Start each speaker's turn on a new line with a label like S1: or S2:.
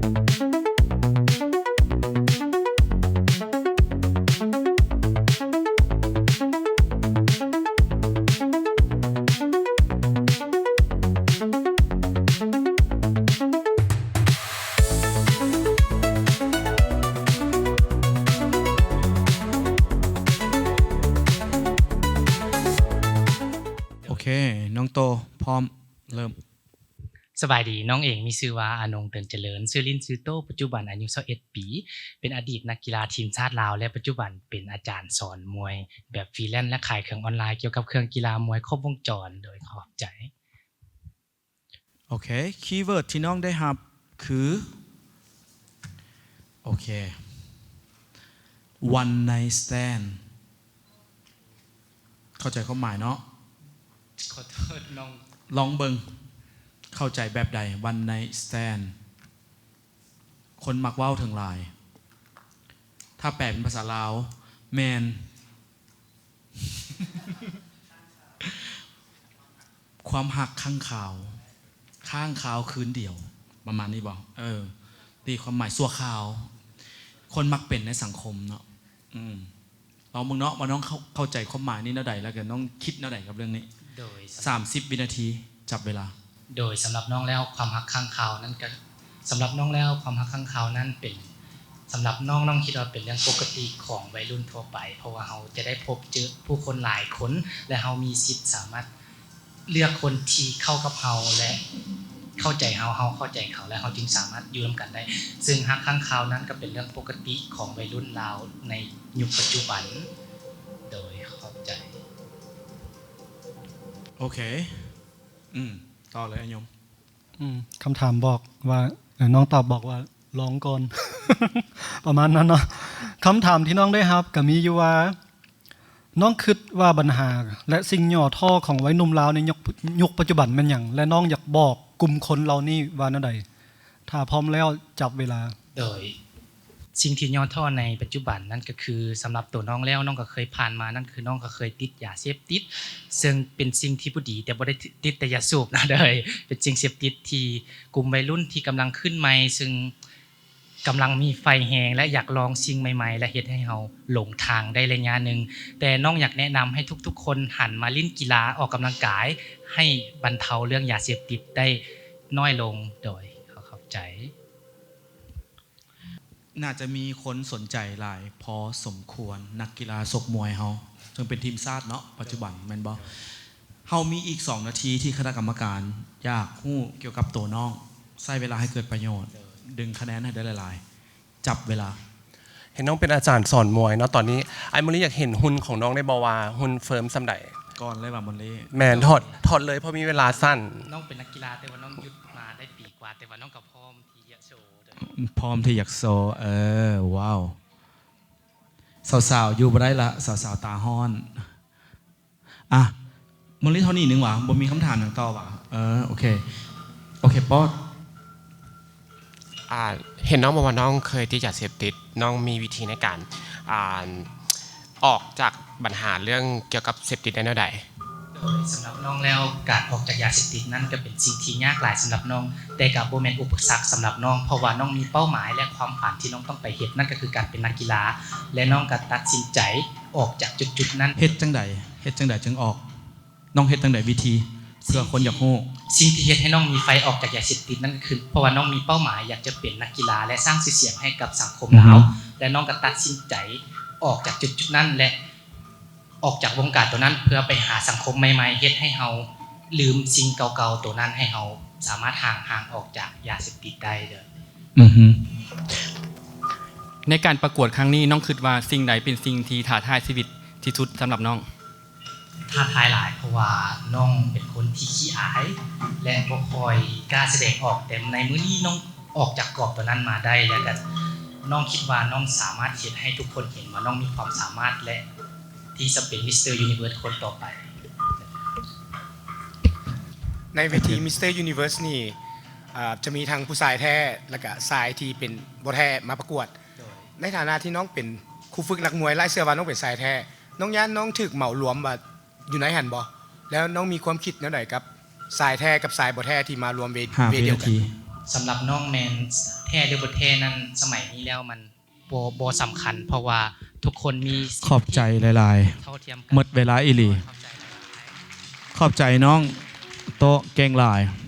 S1: โอเคน้องโตพร้อมเริ่ม
S2: สบายดีน้องเองมีชื่อว่าอานงเตือนเจริญชื่อลินชื่อโตปัจจุบันอายุ21ปีเป็นอดีตนักกีฬาทีมชาติลาวและปัจจุบันเป็นอาจารย์สอนมวยแบบฟรีแลนซ์และขายเครื่องออนไลน์เกี่ยวกับเครื่องกีฬามวยครบวงจรโดยขอบใจ
S1: โอเคคีย์เวิร์ดที่น้องได้รับคือโอเค one night stand เข้าใจความหมายเนาะ
S2: ขอโทษน้อง
S1: ลองเบิงเข้าใจแบบใด one night stand คนมักเว้าถึงหลายถ้าแปลเป็นภาษาลาวแมน ความหักข้างข่าวคืนเดียวประมาณนี้บอกตีความหมายสั่วข่าวคนมักเป็นในสังคมเนาะเรามึงเนาะมาน้องเข้าใจความหมายนี้เนาะใดแล้วกันน้องคิดเนาะใดกับเรื่องนี้
S2: โดย
S1: 30 วินาทีจับเวลา
S2: โดยสำหรับน้องแล้วความหักข้างข่าวนั้นก็สำหรับน้องแล้วความหักข้างข่าวนั้นเป็นสำหรับน้องคิดว่าเป็นเรื่องปกติของวัยรุ่นทั่วไปเพราะว่าเราจะได้พบเจอผู้คนหลายคนและเรามีสิทธิ์สามารถเลือกคนที่เข้ากับเราและเข้าใจเราเข้าใจเขาและเราจึงสามารถอยู่ร่วมกันได้ซึ่งหักข้างข่าวนั้นก็เป็นเรื่องปกติของวัยรุ่นลาวในยุคปัจจุบันโดยเข้าใจ
S1: โอเคต่อเลยอัญยม
S3: คำถามบอกว่าน้องตอบบอกว่าร้องก่อน ประมาณนั้นเนาะคำถามที่น้องได้ครับก็มีอยู่ว่าน้องคิดว่าปัญหาและสิ่งย่อท่อของวัยหนุ่มลาวในยุคปัจจุบันเป็นอย่างและน้องอยากบอกกลุ่มคนเรานี่ว่านั่นใดถ้าพร้อมแล้วจับเวลา
S2: โดยสิ่งที่ย่อท่อในปัจจุบันนั่นก็คือสำหรับตัวน้องแล้วน้องก็เคยผ่านมานั่นคือน้องก็เคยติดยาเสพติดซึ่งเป็นสิ่งที่บ่ดีแต่บ่ได้ติดแต่ยาสูบนะเด้อเป็นสิ่งเสพติดที่กลุ่มวัยรุ่นที่กำลังขึ้นใหม่ซึ่งกำลังมีไฟแฮงและอยากลองสิ่งใหม่ๆและเฮ็ดให้เฮาหลงทางได้ระยะนึงแต่น้องอยากแนะนำให้ทุกๆคนหันมาเล่นกีฬาออกกำลังกายให้บรรเทาเรื่องยาเสพติดได้น้อยลงโดยเข้าใจ
S1: น่าจะมีคนสนใจหลายพอสมควรนักกีฬาชกมวยเฮาจึงเป็นทีมชาติเนาะปัจจุบันแม่นบ่เฮามีอีก2 นาทีที่คณะกรรมการอยากฮู้เกี่ยวกับตัวน้องใช้เวลาให้เกิดประโยชน์ดึงคะแนนให้ได้หลายๆจับเวลา
S4: เห็นน้องเป็นอาจารย์สอนมวยเนาะตอนนี้ไอ้มอลี่อยากเห็นหุ่นของน้องได้บ่ว่าหุ่นเฟิร์มซำใด
S1: ก่อนเลยว่ามอลี่
S4: แม่นถอดเลยเพราะมีเวลาสั้น
S2: น้องเป็นนักกีฬาแต่ว่าน้องหยุดมาได้ปีกว่าแต่ว่าน้องก็พร้อมที่จะโชว์
S1: พร้อมที่อยากโชว์ว้าวสาวๆอยู่บ่ได้ละสาวๆตาฮ้อนอ่ะมอลี่เท่านี้นึงว่ะบ่มีคำถามอย่างต่อว่ะโอเคป๊อด
S5: เห็นน้องบอกว่าน้องเคยติดยาเสพติดน้องมีวิธีในการออกจากปัญหาเรื่องเกี่ยวกับเสพติดได้แนวใด
S2: โดยสำหรับน้องแล้วการออกจากยาเสพติดนั่นก็เป็นสิ่งที่ยากหลายสำหรับน้องแต่ก็บ่แม่นอุปสรรคสำหรับน้องเพราะว่าน้องมีเป้าหมายและความฝันที่น้องต้องไปเฮ็ดนั่นก็คือการเป็นนักกีฬาและน้องก็ตัดสินใจออกจากจุดๆนั้น
S1: เฮ็ดจังใดจึงออกน้องเฮ็ดจังใดวิธีเพื่อคนอยากฮู้
S2: สิ่งที่เฮ็ดให้น้องมีไฟออกจากยาเสพติดนั่นก็คือเพราะว่าน้องมีเป้าหมายอยากจะเป็นนักกีฬาและสร้างชื่อเสียงให้กับสังคมลาวและน้องก็ตัดสินใจออกจากจุดๆนั้นและออกจากวงการตัวนั้นเพื่อไปหาสังคมใหม่ๆเฮ็ดให้เฮาลืมสิ่งเก่าๆตัวนั้นให้เฮาสามารถห่างออกจากยาเสพติดได้เด้อ
S6: ในการประกวดครั้งนี้น้องคิดว่าสิ่งใดเป็นสิ่งที่ท้าทายชีวิตที่สุดสำหรับน้อง
S2: ท้าทายหลายเพราะว่าน้องเป็นคนที่ขี้อายและบ่ค่อยกล้าแสดงออกแต่ในมื้อนี้น้องออกจากกรอบตัวนั้นมาได้แล้วก็น้องคิดว่าน้องสามารถเฮ็ดให้ทุกคนเห็นว่าน้องมีความสามารถและที่จะเป็นมิสเตอร์ยูนิเวิร์สคนต่อไป
S7: ในเวทีมิสเตอร์ยูนิเวิร์สนี่จะมีทั้งผู้ชายแท้และก็ชายที่เป็นบ่แท้มาประกวดในฐานะที่น้องเป็นครูฝึกนักมวยไล่เสื้อว่าน้องเป็นชายแท้น้องย่านน้องถูกเหมารวมว่าอยู่ในหันบ่แล้วน้องมีความคิดแนวใดกับชายแท้กับชายบ่แท้ที่มารวมเวทีเดียวกัน
S2: สำหรับน้องแมนแท้หรือบ่แท้นั้นสมัยนี้แล้วมันบ่สำคัญ เพราะว่าทุกคนมีสิทธิ
S1: ขอบใจหลาย
S2: เท่าเทียมกั
S1: ๆหมดเวลาอีหลี
S2: ขอบใจหลายๆ
S1: ขอบใจน้องโตะเก่งหลาย